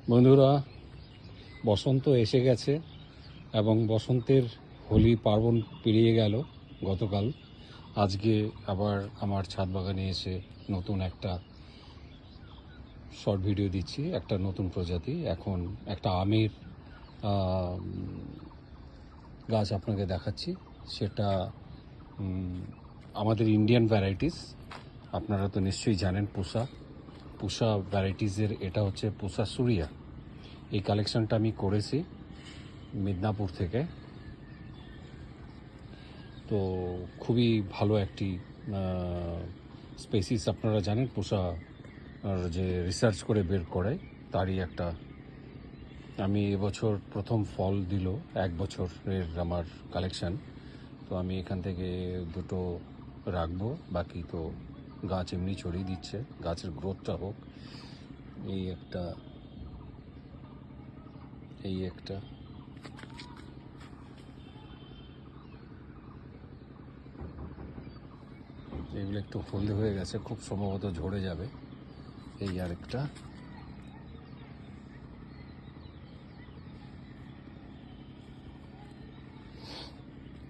বন্ধুরা, বসন্ত এসে গেছে এবং বসন্তের হোলি পার্বণ পেরিয়ে গেল গতকাল। আজকে আবার আমার ছাদ বাগানে এসে নতুন একটা শর্ট ভিডিও দিচ্ছি, একটা নতুন প্রজাতি। এখন একটা আমের গাছ আপনাকে দেখাচ্ছি। সেটা আমাদের ইন্ডিয়ান ভ্যারাইটিস, আপনারা তো নিশ্চয়ই জানেন। পুষা ভ্যারাইটিসের এটা হচ্ছে পুষা সুরিয়া। এই কালেকশনটা আমি করেছি মিদনাপুর থেকে। তো খুবই ভালো একটি স্পেসিস, আপনারা জানেন পুষা যে রিসার্চ করে বের করে তারই একটা। আমি এবছর প্রথম ফল দিল 1 বছরের আমার কালেকশন। তো আমি এখান থেকে দুটো রাখবো, বাকি তো গাছ এমনি ছড়িয়ে দিচ্ছে, গাছের গ্রোথটা হোক। এই একটা এগুলো একটু হলদে হয়ে গেছে, খুব সম্ভবত ঝরে যাবে। এই আরেকটা,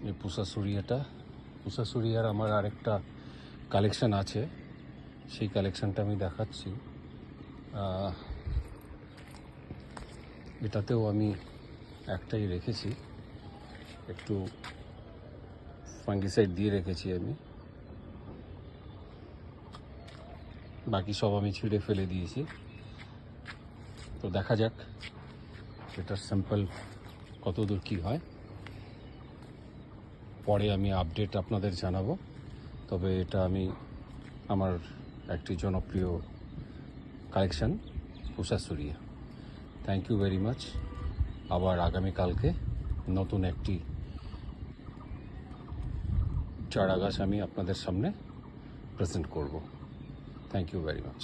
এই পুষা সুরিয়ার আমার আরেকটা কালেকশন আছে, সেই কালেকশনটা আমি দেখাচ্ছি। এটাতেও আমি একটাই রেখেছি, একটু ফাঙ্গিসাইড দিয়ে রেখেছি আমি, বাকি সব আমি ছিঁড়ে ফেলে দিয়েছি। তো দেখা যাক এটার স্যাম্পল কতদূর কী হয়, পরে আমি আপডেট আপনাদের জানাবো। তবে এটা আমি আমার একটি জনপ্রিয় কালেকশন পুষা সুরিয়া। Thank you very much. আবার আগামীকালকে নতুন একটি চারা গাছ আমি আপনাদের সামনে প্রেজেন্ট করব। Thank you very much.